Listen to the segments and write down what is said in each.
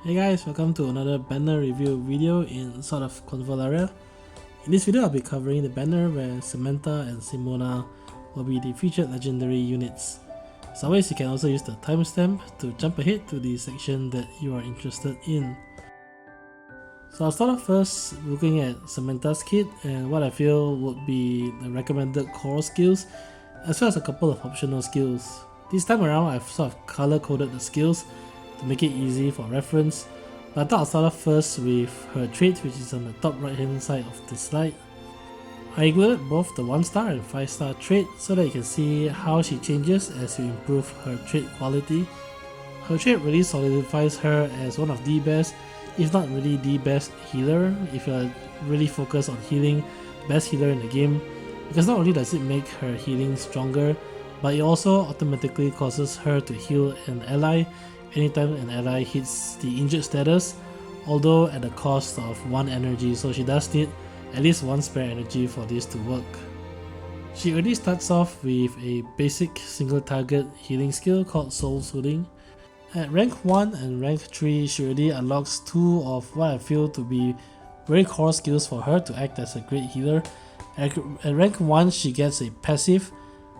Hey guys, welcome to another banner review video in sort of Convolaria. In this video I'll be covering the banner where Samantha and Simona will be the featured legendary units. As always, you can also use the timestamp to jump ahead to the section that you are interested in. So I'll start off first looking at Samantha's kit and what I feel would be the recommended core skills, as well as a couple of optional skills. This time around I've sort of color coded the skills to make it easy for reference, but I thought I'll start off first with her trait, which is on the top right hand side of the slide. I included both the 1-star and 5-star trait so that you can see how she changes as you improve her trait quality. Her trait really solidifies her as one of the best, if not really the best healer if you're really focused on healing, best healer in the game, because not only does it make her healing stronger, but it also automatically causes her to heal an ally anytime an ally hits the injured status, although at the cost of 1 energy, so she does need at least 1 spare energy for this to work. She already starts off with a basic single target healing skill called Soul Soothing. At rank 1 and rank 3 she already unlocks 2 of what I feel to be very core skills for her to act as a great healer. At rank 1 she gets a passive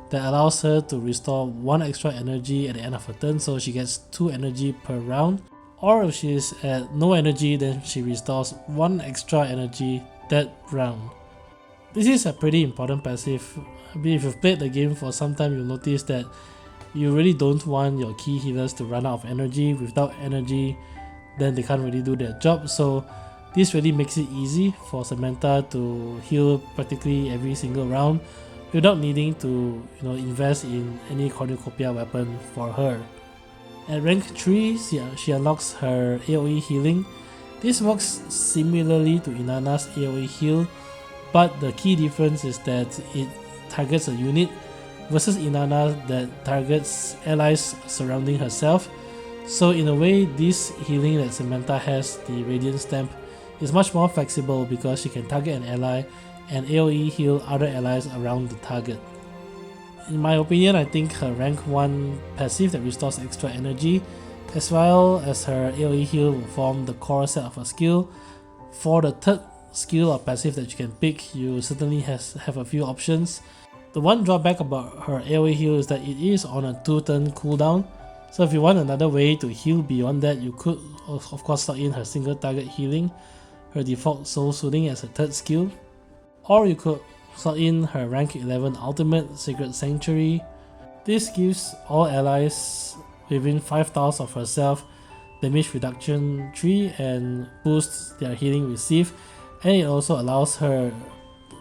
that allows her to restore 1 extra energy at the end of her turn, so she gets 2 energy per round, or if she is at no energy then she restores 1 extra energy that round. This is a pretty important passive. I mean, if you've played the game for some time you'll notice that you really don't want your key healers to run out of energy. Without energy then they can't really do their job, so this really makes it easy for Samantha to heal practically every single round without needing to invest in any cornucopia weapon for her. At rank 3 she unlocks her AoE healing. This works similarly to Inanna's AoE heal, but the key difference is that it targets a unit versus Inanna that targets allies surrounding herself. So in a way this healing that Samantha has, the Radiant Stamp, is much more flexible because she can target an ally and AoE heal other allies around the target. In my opinion, I think her rank 1 passive that restores extra energy, as well as her AoE heal, will form the core set of her skill. For the third skill or passive that you can pick, you certainly have a few options. The one drawback about her AoE heal is that it is on a 2-turn cooldown, so if you want another way to heal beyond that, you could of course slot in her single target healing, her default Soul Soothing as a third skill. Or you could slot in her rank 11 ultimate, Sacred Sanctuary. This gives all allies within 5 tiles of herself damage reduction 3 and boosts their healing received, and it also allows her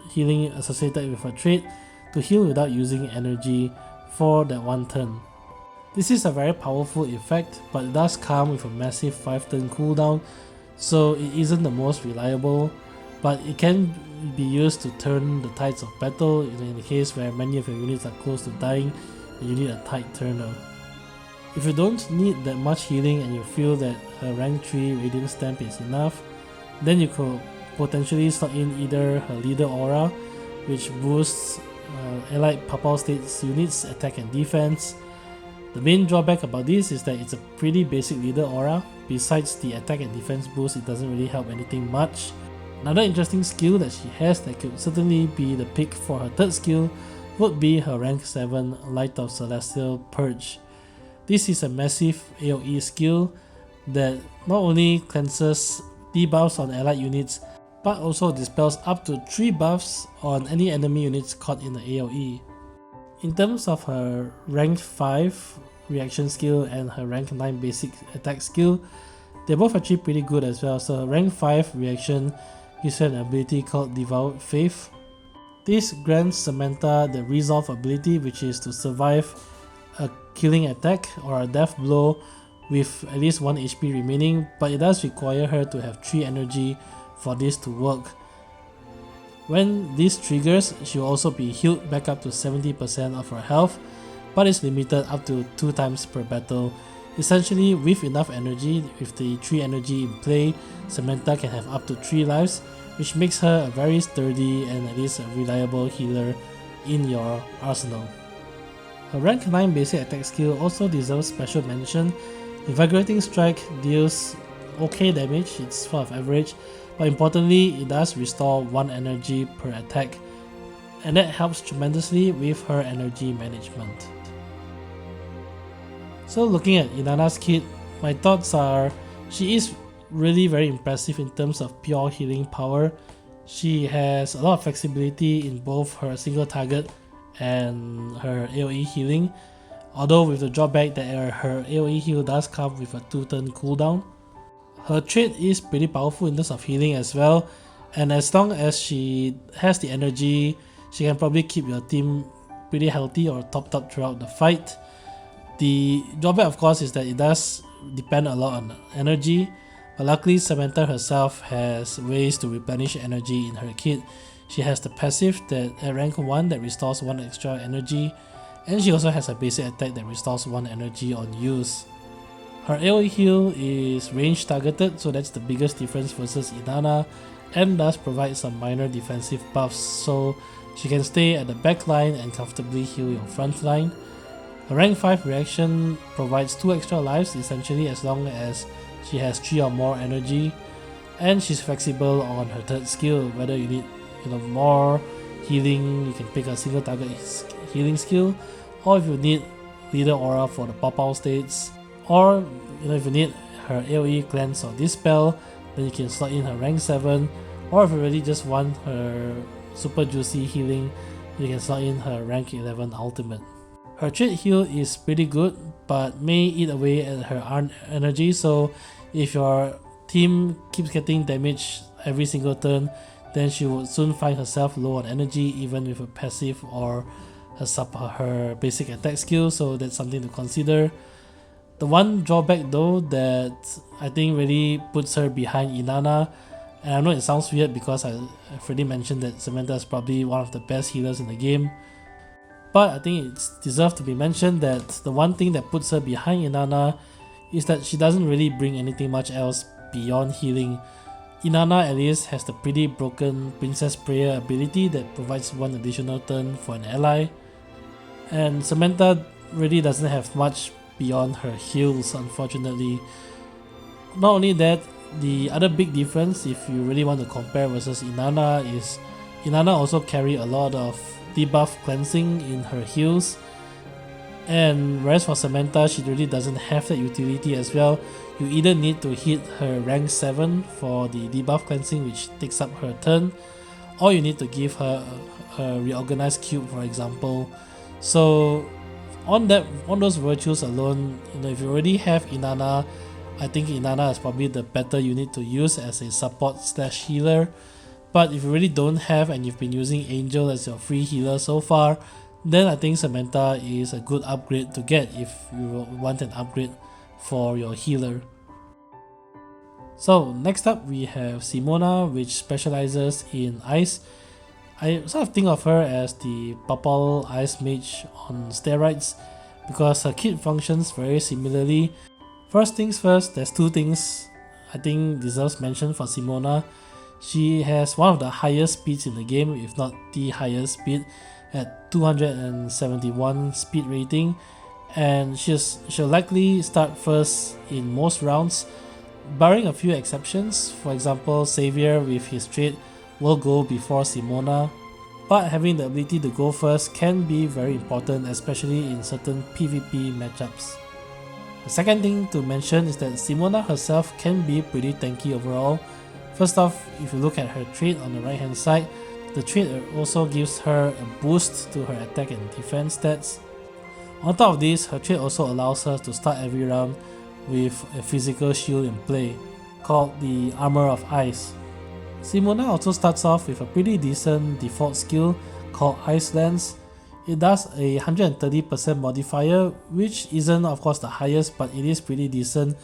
healing associated with her trait to heal without using energy for that 1 turn. This is a very powerful effect, but it does come with a massive 5-turn cooldown, so it isn't the most reliable, but it can be used to turn the tides of battle in the case where many of your units are close to dying and you need a tide turner. If you don't need that much healing and you feel that a rank 3 Radiant Stamp is enough, then you could potentially slot in either her Leader Aura, which boosts allied Papal States units attack and defense. The main drawback about this is that it's a pretty basic Leader Aura. Besides the attack and defense boost, it doesn't really help anything much. Another interesting skill that she has that could certainly be the pick for her third skill would be her rank 7 Light of Celestial Purge. This is a massive AoE skill that not only cleanses debuffs on allied units but also dispels up to 3 buffs on any enemy units caught in the AoE. In terms of her rank 5 reaction skill and her rank 9 basic attack skill, they're both actually pretty good as well. So her rank 5 reaction gives her an ability called Devout Faith. This grants Samantha the Resolve ability, which is to survive a killing attack or a death blow with at least 1 HP remaining, but it does require her to have 3 energy for this to work. When this triggers, she will also be healed back up to 70% of her health, but is limited up to 2 times per battle. Essentially, with enough energy, with the 3 energy in play, Samantha can have up to 3 lives, which makes her a very sturdy and at least a reliable healer in your arsenal. Her rank 9 basic attack skill also deserves special mention. Invigorating Strike deals okay damage, it's sort of average, but importantly it does restore 1 energy per attack, and that helps tremendously with her energy management. So looking at Inanna's kit, my thoughts are she is really very impressive in terms of pure healing power. She has a lot of flexibility in both her single target and her AoE healing, although with the drawback that her AoE heal does come with a 2-turn cooldown. Her trait is pretty powerful in terms of healing as well, and as long as she has the energy, she can probably keep your team pretty healthy or topped up throughout the fight. The drawback of course is that it does depend a lot on energy, but luckily Samantha herself has ways to replenish energy in her kit. She has the passive that at rank 1 that restores 1 extra energy, and she also has a basic attack that restores 1 energy on use. Her AoE heal is range targeted, so that's the biggest difference versus Inanna, and does provide some minor defensive buffs, so she can stay at the back line and comfortably heal your front line. Her rank 5 reaction provides 2 extra lives essentially as long as she has 3 or more energy, and she's flexible on her third skill. Whether you need more healing, you can pick a single target healing skill, or if you need leader aura for the pop-out states, or if you need her AoE cleanse or dispel, then you can slot in her rank 7, or if you really just want her super juicy healing, you can slot in her rank 11 ultimate. Her trait heal is pretty good, but may eat away at her energy, so if your team keeps getting damage every single turn, then she would soon find herself low on energy even with a passive or her basic attack skill, so that's something to consider. The one drawback though that I think really puts her behind Inanna, and I know it sounds weird because I've already mentioned that Samantha is probably one of the best healers in the game, but I think it's deserved to be mentioned that the one thing that puts her behind Inanna is that she doesn't really bring anything much else beyond healing. Inanna at least has the pretty broken Princess Prayer ability that provides 1 additional turn for an ally, and Samantha really doesn't have much beyond her heals, unfortunately. Not only that, the other big difference if you really want to compare versus Inanna is Inanna also carry a lot of debuff cleansing in her heals, and whereas for Samantha she really doesn't have that utility as well. You either need to hit her rank 7 for the debuff cleansing, which takes up her turn, or you need to give her a reorganized cube, for example. So on those virtues alone, if you already have Inanna, I think Inanna is probably the better unit to use as a support / healer. But if you really don't have and you've been using Angel as your free healer so far, then I think Samantha is a good upgrade to get if you want an upgrade for your healer. So next up we have Simona, which specializes in ice. I sort of think of her as the purple ice mage on steroids because her kit functions very similarly. First things first, there's 2 things I think deserves mention for Simona. She has one of the highest speeds in the game, if not the highest speed, at 271 speed rating, and she'll likely start first in most rounds, barring a few exceptions. For example, Xavier with his trait will go before Simona, but having the ability to go first can be very important, especially in certain PvP matchups. The second thing to mention is that Simona herself can be pretty tanky overall. First off, if you look at her trait on the right hand side, the trait also gives her a boost to her attack and defense stats. On top of this, her trait also allows her to start every round with a physical shield in play, called the Armor of Ice. Simona also starts off with a pretty decent default skill called Ice Lance. It does a 130% modifier, which isn't of course the highest, but it is pretty decent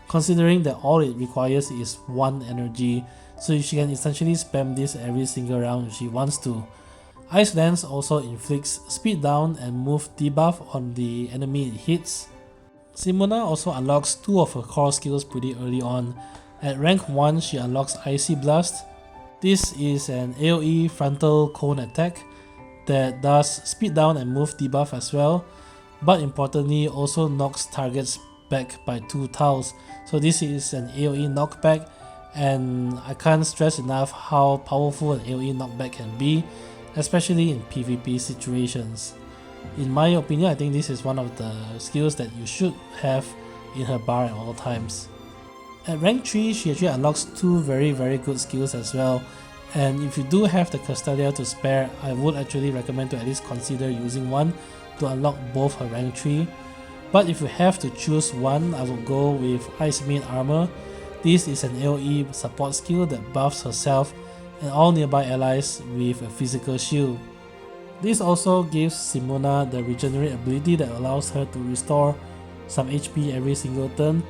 considering that all it requires is 1 energy, so she can essentially spam this every single round if she wants to. Ice Lance also inflicts speed down and move debuff on the enemy it hits. Simona also unlocks 2 of her core skills pretty early on. At rank 1 she unlocks Icy Blast. This is an AoE frontal cone attack that does speed down and move debuff as well, but importantly also knocks targets back by 2 tiles. So this is an AoE knockback, and I can't stress enough how powerful an AoE knockback can be, especially in PvP situations. In my opinion, I think this is one of the skills that you should have in her bar at all times. At rank 3, she actually unlocks 2 very good skills as well, and if you do have the Custodia to spare, I would actually recommend to at least consider using one to unlock both her rank 3. But if you have to choose one, I would go with Ice Maid Armor. This is an AoE support skill that buffs herself and all nearby allies with a physical shield. This also gives Simona the regenerate ability that allows her to restore some HP every single turn,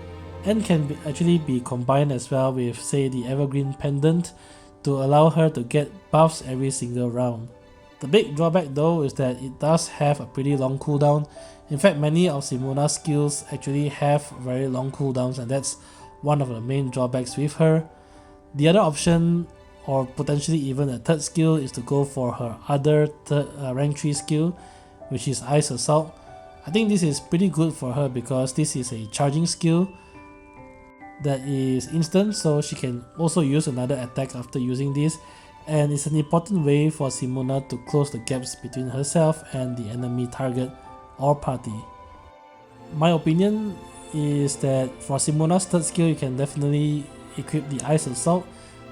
and can actually be combined as well with, say, the Evergreen Pendant to allow her to get buffs every single round. The big drawback though is that it does have a pretty long cooldown. In fact, many of Simona's skills actually have very long cooldowns, and that's one of the main drawbacks with her. The other option, or potentially even a third skill, is to go for her other rank 3 skill, which is Ice Assault. I think this is pretty good for her because this is a charging skill that is instant, so she can also use another attack after using this, and it's an important way for Simona to close the gaps between herself and the enemy target or party. My opinion is that for Simona's third skill, you can definitely equip the Ice Assault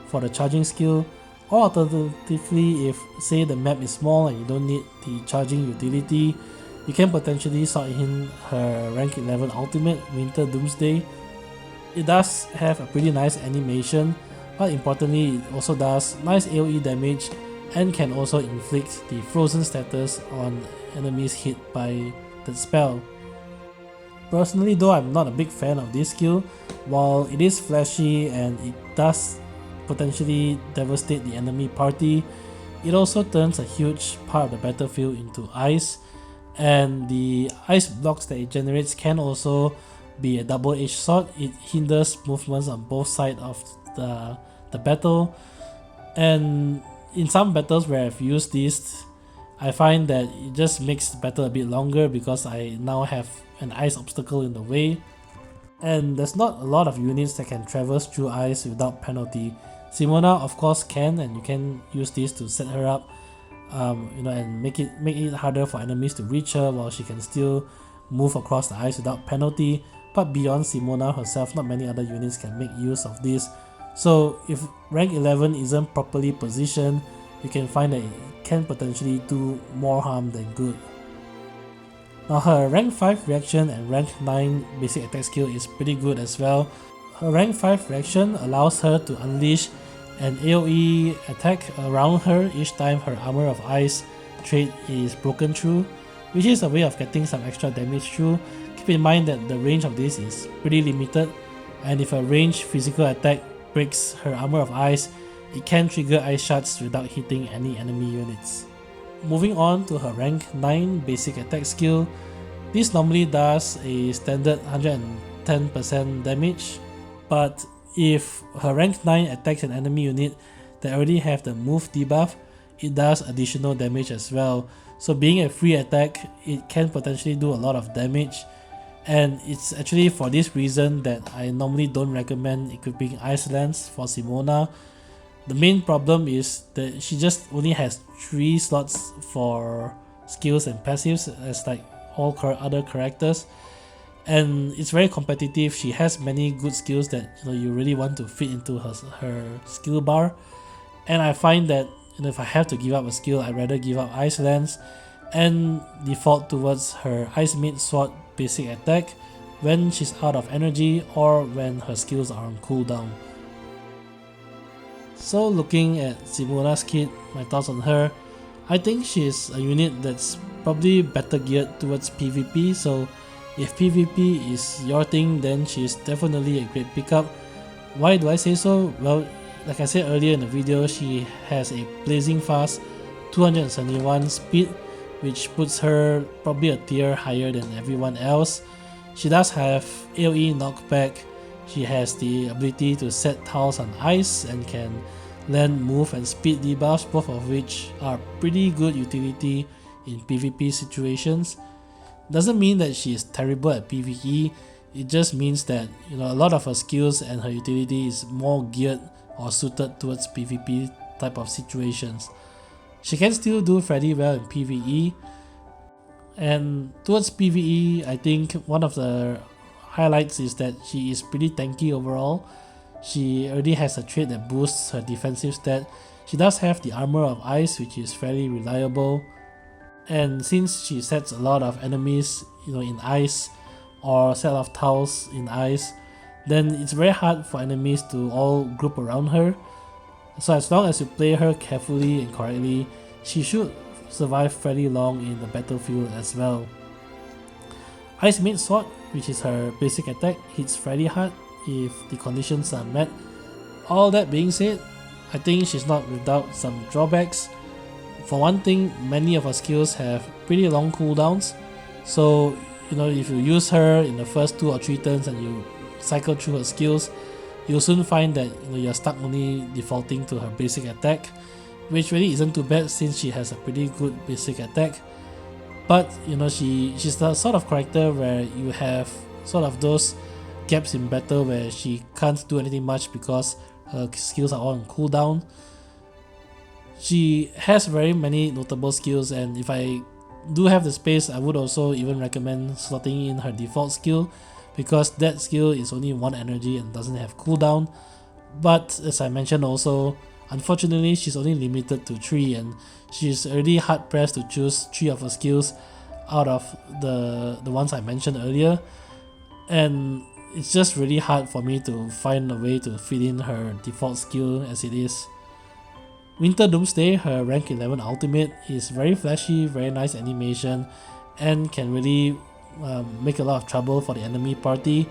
for the charging skill, or alternatively, if say the map is small and you don't need the charging utility, you can potentially slot in her rank 11 ultimate, Winter Doomsday. It does have a pretty nice animation, but importantly it also does nice AoE damage and can also inflict the frozen status on enemies hit by the spell. Personally though, I'm not a big fan of this skill. While it is flashy and it does potentially devastate the enemy party, it also turns a huge part of the battlefield into ice, and the ice blocks that it generates can also be a double-edged sword. It hinders movements on both sides of the battle, and in some battles where I've used this, I find that it just makes the battle a bit longer because I now have an ice obstacle in the way, and there's not a lot of units that can traverse through ice without penalty. Simona of course can, and you can use this to set her up, and make it harder for enemies to reach her while she can still move across the ice without penalty. But beyond Simona herself, not many other units can make use of this. So if rank 11 isn't properly positioned, you can find that it can potentially do more harm than good. Now her rank 5 reaction and rank 9 basic attack skill is pretty good as well. Her rank 5 reaction allows her to unleash an AoE attack around her each time her Armor of Ice trait is broken through, which is a way of getting some extra damage through. Keep in mind that the range of this is pretty limited, and if a ranged physical attack breaks her Armor of Ice, it can trigger ice shards without hitting any enemy units. Moving on to her rank 9 basic attack skill, this normally does a standard 110% damage, but if her rank 9 attacks an enemy unit that already have the move debuff, it does additional damage as well. So being a free attack, it can potentially do a lot of damage, and it's actually for this reason that I normally don't recommend equipping Ice Lance for Simona. The main problem is that she just only has 3 slots for skills and passives as like all other characters, and it's very competitive. She has many good skills that you really want to fit into her skill bar, and I find that if I have to give up a skill, I'd rather give up Ice Lance and default towards her Ice Maid Sword basic attack when she's out of energy or when her skills are on cooldown. So looking at Simona's kit, my thoughts on her, I think she's a unit that's probably better geared towards PvP, so if PvP is your thing, then she's definitely a great pickup. Why do I say so? Well, like I said earlier in the video, she has a blazing fast 271 speed, which puts her probably a tier higher than everyone else. She does have AoE knockback, she has the ability to set tiles on ice and can land move and speed debuffs, both of which are pretty good utility in PvP situations. Doesn't mean that she is terrible at PvE. It just means that a lot of her skills and her utility is more geared or suited towards PvP type of situations. She can still do fairly well in PvE, and towards PvE I think one of the highlights is that she is pretty tanky overall. She already has a trait that boosts her defensive stat. She does have the armor of ice, which is fairly reliable, and since she sets a lot of enemies in ice or set of tiles in ice, then it's very hard for enemies to all group around her. So as long as you play her carefully and correctly, she should survive fairly long in the battlefield as well. Ice Mage Sword, which is her basic attack, hits fairly hard if the conditions are met. All that being said, I think she's not without some drawbacks. For one thing, many of her skills have pretty long cooldowns, so if you use her in the first 2 or 3 turns and you cycle through her skills, you'll soon find that you're stuck only defaulting to her basic attack, which really isn't too bad since she has a pretty good basic attack. But she's the sort of character where you have sort of those gaps in battle where she can't do anything much because her skills are all on cooldown. She has very many notable skills, and if I do have the space, I would also even recommend slotting in her default skill, because that skill is only 1 energy and doesn't have cooldown. But as I mentioned also, unfortunately she's only limited to 3, and she's already hard pressed to choose 3 of her skills out of the ones I mentioned earlier, and it's just really hard for me to find a way to fit in her default skill as it is. Winter Doomsday, her rank 11 ultimate, is very flashy, very nice animation, and can really make a lot of trouble for the enemy party,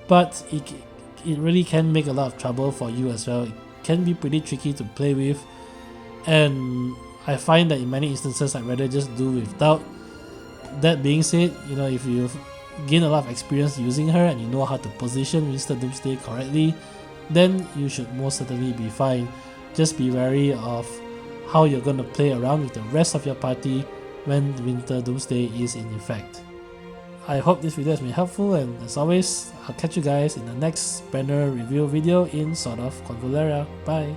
but it really can make a lot of trouble for you as well. It can be pretty tricky to play with, and I find that in many instances I'd rather just do without. That being said, if you've gained a lot of experience using her and you know how to position Winter Doomsday correctly, then you should most certainly be fine. Just be wary of how you're going to play around with the rest of your party when Winter Doomsday is in effect. I hope this video has been helpful, and as always, I'll catch you guys in the next banner review video in Sword of Convularia. Bye!